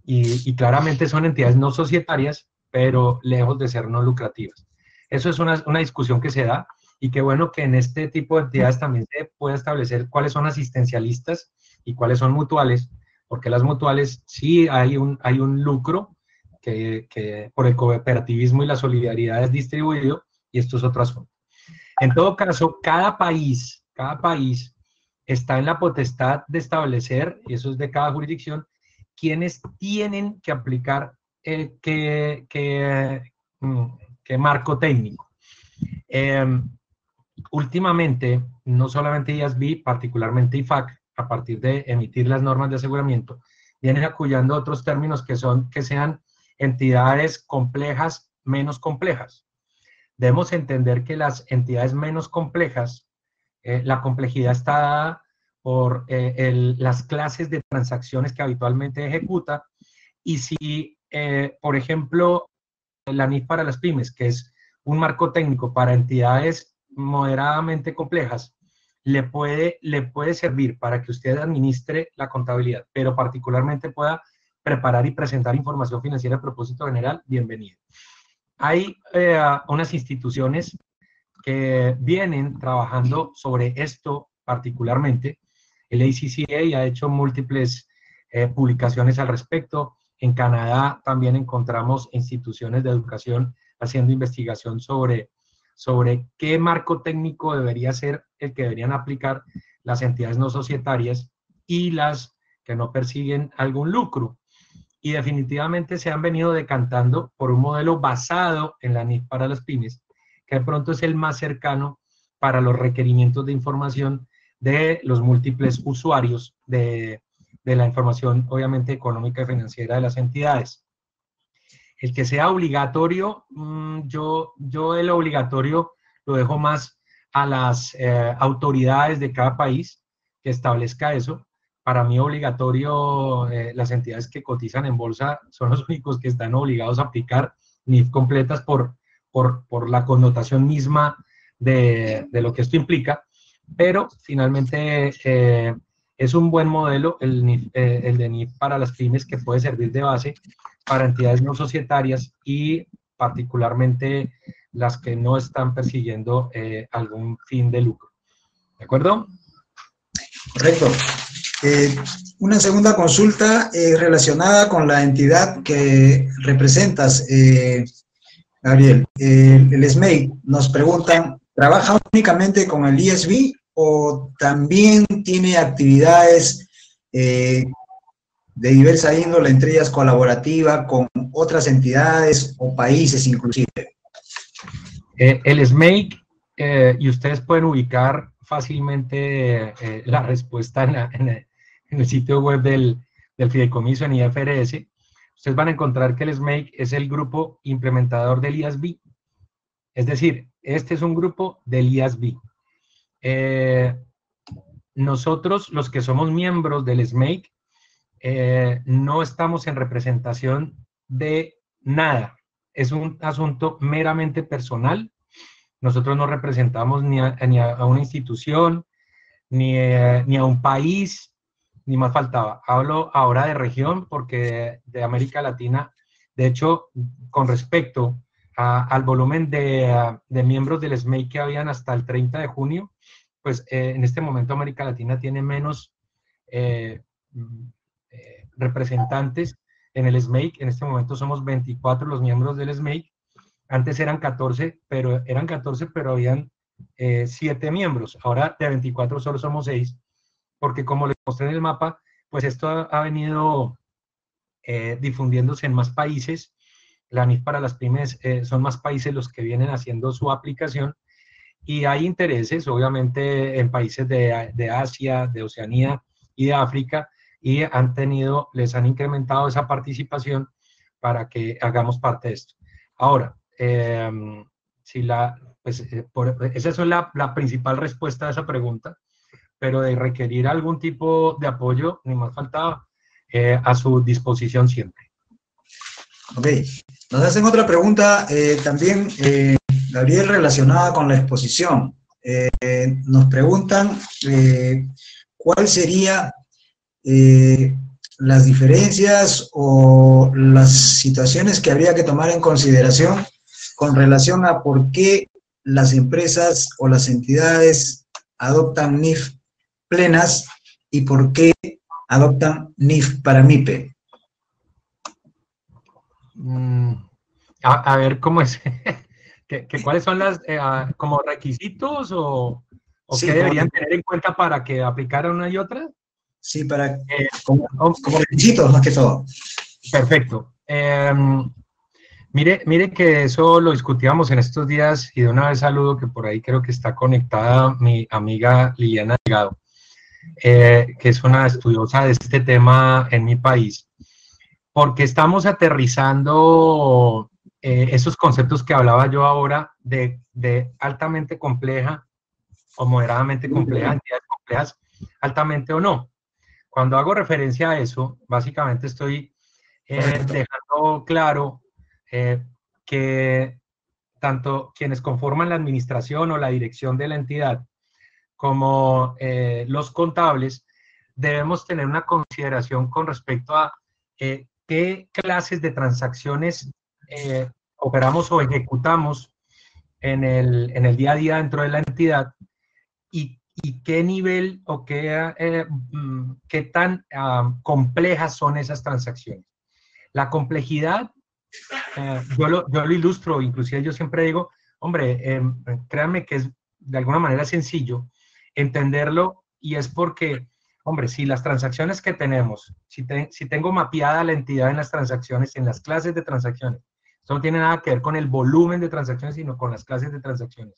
y claramente son entidades no societarias, pero lejos de ser no lucrativas. Eso es una discusión que se da, y qué bueno que en este tipo de entidades también se puede establecer cuáles son asistencialistas y cuáles son mutuales, porque las mutuales sí hay un lucro que por el cooperativismo y la solidaridad es distribuido, y esto es otro asunto. En todo caso, cada país está en la potestad de establecer, y eso es de cada jurisdicción, quienes tienen que aplicar qué marco técnico. Últimamente, no solamente IASB, particularmente IFAC, a partir de emitir las normas de aseguramiento, vienen acuñando otros términos que sean entidades complejas, menos complejas. Debemos entender que las entidades menos complejas, la complejidad está dada por las clases de transacciones que habitualmente ejecuta, y si, por ejemplo, la NIF para las pymes, que es un marco técnico para entidades moderadamente complejas, le puede servir para que usted administre la contabilidad, pero particularmente pueda preparar y presentar información financiera a propósito general, bienvenido. Hay unas instituciones que vienen trabajando sobre esto particularmente. El ACCA ha hecho múltiples publicaciones al respecto. En Canadá también encontramos instituciones de educación haciendo investigación sobre qué marco técnico debería ser el que deberían aplicar las entidades no societarias y las que no persiguen algún lucro. Y definitivamente se han venido decantando por un modelo basado en la NIF para las pymes, que de pronto es el más cercano para los requerimientos de información de los múltiples usuarios de la información, obviamente, económica y financiera de las entidades. El que sea obligatorio, yo el obligatorio lo dejo más a las autoridades de cada país que establezca eso. Para mí obligatorio, las entidades que cotizan en bolsa son los únicos que están obligados a aplicar NIF completas por la connotación misma de lo que esto implica, pero finalmente es un buen modelo el de NIF para las pymes, que puede servir de base para entidades no societarias y particularmente las que no están persiguiendo algún fin de lucro. ¿De acuerdo? Correcto. Una segunda consulta relacionada con la entidad que representas, Gabriel. El SMEI nos preguntan, ¿trabaja únicamente con el ESB o también tiene actividades de diversa índole, entre ellas colaborativa, con otras entidades o países inclusive? El SMEI, y ustedes pueden ubicar fácilmente la respuesta en el sitio web del fideicomiso en IFRS. Ustedes van a encontrar que el SMEI es el grupo implementador del IASB. Es decir, este es un grupo del IASB. Nosotros, los que somos miembros del SMEI, no estamos en representación de nada. Es un asunto meramente personal. Nosotros no representamos ni a una institución, ni a un país, ni más faltaba. Hablo ahora de región porque de América Latina, de hecho, con respecto al volumen de miembros del SMEI que habían hasta el 30 de junio, pues en este momento América Latina tiene menos representantes en el SMEI. En este momento somos 24 los miembros del SMEI. Antes eran 14, pero habían 7 miembros. Ahora de 24 solo somos 6, porque como les mostré en el mapa, pues esto ha venido difundiéndose en más países. La NIF para las pymes son más países los que vienen haciendo su aplicación, y hay intereses, obviamente, en países de Asia, de Oceanía y de África, y les han incrementado esa participación para que hagamos parte de esto. Ahora, esa es la principal respuesta a esa pregunta, pero de requerir algún tipo de apoyo, ni más faltaba, a su disposición siempre. Ok, nos hacen otra pregunta también, Gabriel, relacionada con la exposición. Nos preguntan cuál sería las diferencias o las situaciones que habría que tomar en consideración con relación a por qué las empresas o las entidades adoptan NIF plenas y por qué adoptan NIF para MIPE. A ver, ¿cómo es? ¿Cuáles son las como requisitos o sí, qué deberían tener en cuenta para que aplicara una y otra? Sí, como requisitos más que todo. Perfecto. Mire que eso lo discutíamos en estos días, y de una vez saludo que por ahí creo que está conectada mi amiga Liliana Delgado, que es una estudiosa de este tema en mi país, porque estamos aterrizando esos conceptos que hablaba yo ahora de altamente compleja o moderadamente compleja, entidades complejas, altamente o no. Cuando hago referencia a eso, básicamente estoy dejando claro que tanto quienes conforman la administración o la dirección de la entidad como los contables debemos tener una consideración con respecto a qué clases de transacciones operamos o ejecutamos en el día a día dentro de la entidad, y qué nivel o qué tan complejas son esas transacciones. La complejidad, yo lo ilustro, inclusive yo siempre digo, hombre, créanme que es de alguna manera sencillo entenderlo, y es porque Hombre, si las transacciones que tenemos, si tengo mapeada la entidad en las transacciones, en las clases de transacciones, esto no tiene nada que ver con el volumen de transacciones, sino con las clases de transacciones.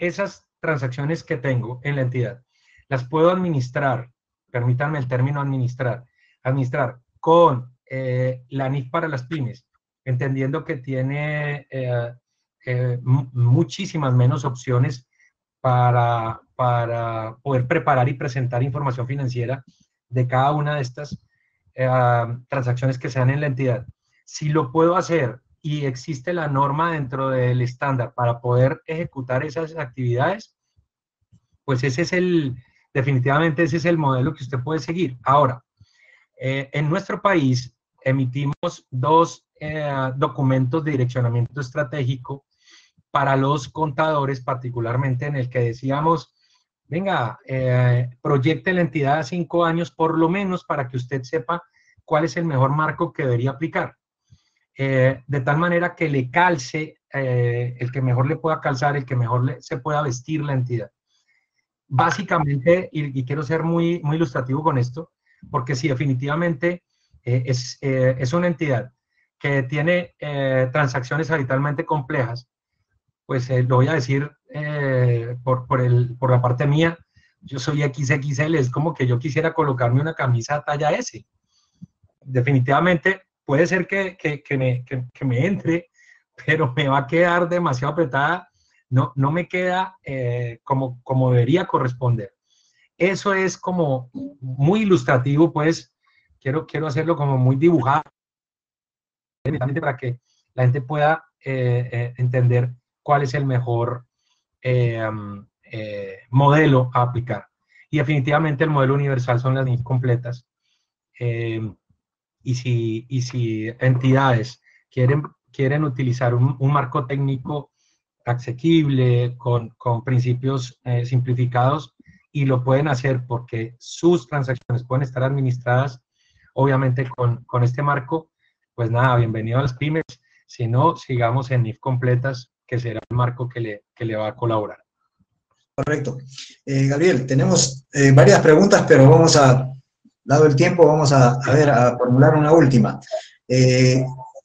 Esas transacciones que tengo en la entidad, las puedo administrar, permítanme el término administrar con la NIF para las pymes, entendiendo que tiene muchísimas menos opciones para poder preparar y presentar información financiera de cada una de estas transacciones que sean en la entidad. Si lo puedo hacer y existe la norma dentro del estándar para poder ejecutar esas actividades, pues definitivamente ese es el modelo que usted puede seguir. Ahora, en nuestro país emitimos 2 documentos de direccionamiento estratégico para los contadores, particularmente en el que decíamos, venga, proyecte la entidad a 5 años por lo menos para que usted sepa cuál es el mejor marco que debería aplicar. De tal manera que le calce, el que mejor le pueda calzar, el que mejor se pueda vestir la entidad. Básicamente, y quiero ser muy ilustrativo con esto, porque si definitivamente es una entidad que tiene transacciones habitualmente complejas, pues lo voy a decir por la parte mía, yo soy XXL, es como que yo quisiera colocarme una camisa talla S. Definitivamente puede ser que me entre, pero me va a quedar demasiado apretada, no me queda como debería corresponder. Eso es como muy ilustrativo, pues quiero hacerlo como muy dibujado, para que la gente pueda entender cuál es el mejor modelo a aplicar. Y definitivamente el modelo universal son las NIF completas. Y si entidades quieren utilizar un marco técnico asequible, con principios simplificados, y lo pueden hacer porque sus transacciones pueden estar administradas, obviamente, con este marco, pues nada, bienvenido a las pymes. Si no, sigamos en NIF completas, que será el marco que le va a colaborar. Correcto. Gabriel, tenemos varias preguntas, pero dado el tiempo, vamos a formular una última.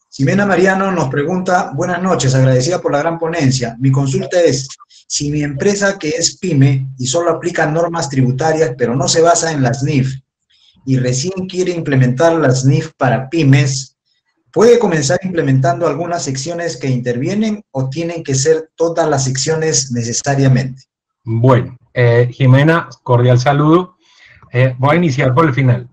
Ximena Mariano nos pregunta, buenas noches, agradecida por la gran ponencia. Mi consulta es, si mi empresa que es pyme y solo aplica normas tributarias, pero no se basa en las NIF, y recién quiere implementar las NIF para pymes, ¿puede comenzar implementando algunas secciones que intervienen o tienen que ser todas las secciones necesariamente? Bueno, Ximena, cordial saludo. Voy a iniciar por el final.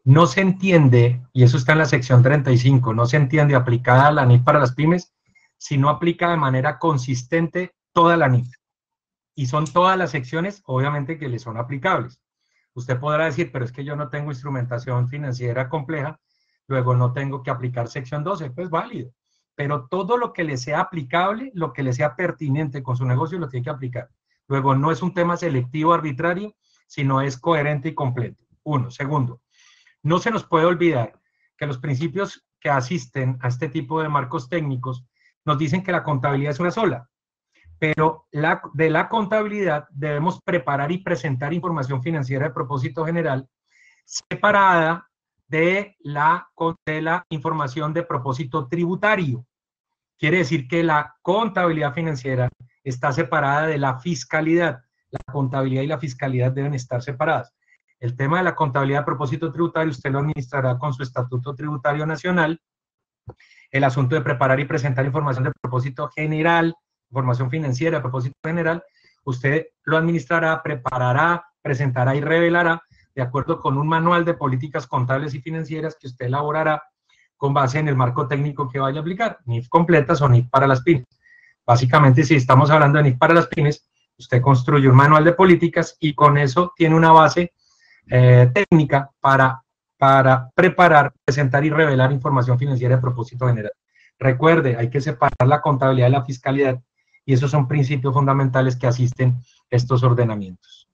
No se entiende, y eso está en la sección 35, no se entiende aplicada la NIF para las pymes si no aplica de manera consistente toda la NIF. Y son todas las secciones, obviamente, que le son aplicables. Usted podrá decir, pero es que yo no tengo instrumentación financiera compleja, luego no tengo que aplicar sección 12, pues válido. Pero todo lo que le sea aplicable, lo que le sea pertinente con su negocio, lo tiene que aplicar. Luego, no es un tema selectivo, arbitrario, sino es coherente y completo. Uno. Segundo, no se nos puede olvidar que los principios que asisten a este tipo de marcos técnicos nos dicen que la contabilidad es una sola, pero de la contabilidad debemos preparar y presentar información financiera de propósito general separada de la información de propósito tributario. Quiere decir que la contabilidad financiera está separada de la fiscalidad. La contabilidad y la fiscalidad deben estar separadas. El tema de la contabilidad de propósito tributario usted lo administrará con su Estatuto Tributario Nacional. El asunto de preparar y presentar información de propósito general, información financiera de propósito general, usted lo administrará, preparará, presentará y revelará de acuerdo con un manual de políticas contables y financieras que usted elaborará con base en el marco técnico que vaya a aplicar, NIF completas o NIF para las pymes. Básicamente, si estamos hablando de NIF para las pymes, usted construye un manual de políticas y con eso tiene una base técnica para preparar, presentar y revelar información financiera de propósito general. Recuerde, hay que separar la contabilidad de la fiscalidad y esos son principios fundamentales que asisten estos ordenamientos.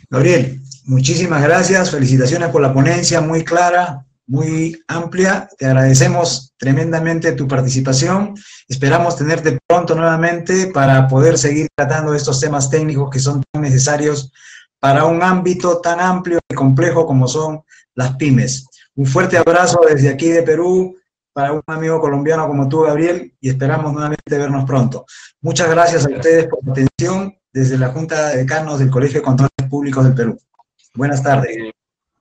Gabriel, muchísimas gracias, felicitaciones por la ponencia, muy clara, muy amplia. Te agradecemos tremendamente tu participación. Esperamos tenerte pronto nuevamente para poder seguir tratando estos temas técnicos que son tan necesarios para un ámbito tan amplio y complejo como son las pymes. Un fuerte abrazo desde aquí de Perú para un amigo colombiano como tú, Gabriel, y esperamos nuevamente vernos pronto. Muchas gracias a ustedes por su atención desde la Junta de Decanos del Colegio de Contadores Públicos del Perú. Buenas tardes.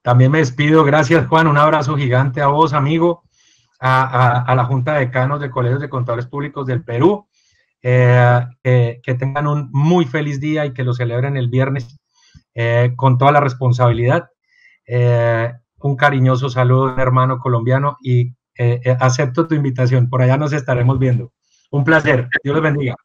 También me despido. Gracias, Juan. Un abrazo gigante a vos, amigo, a la Junta de Decanos de Colegios de Contadores Públicos del Perú. Que tengan un muy feliz día y que lo celebren el viernes con toda la responsabilidad. Un cariñoso saludo, hermano colombiano, y acepto tu invitación. Por allá nos estaremos viendo. Un placer. Dios los bendiga.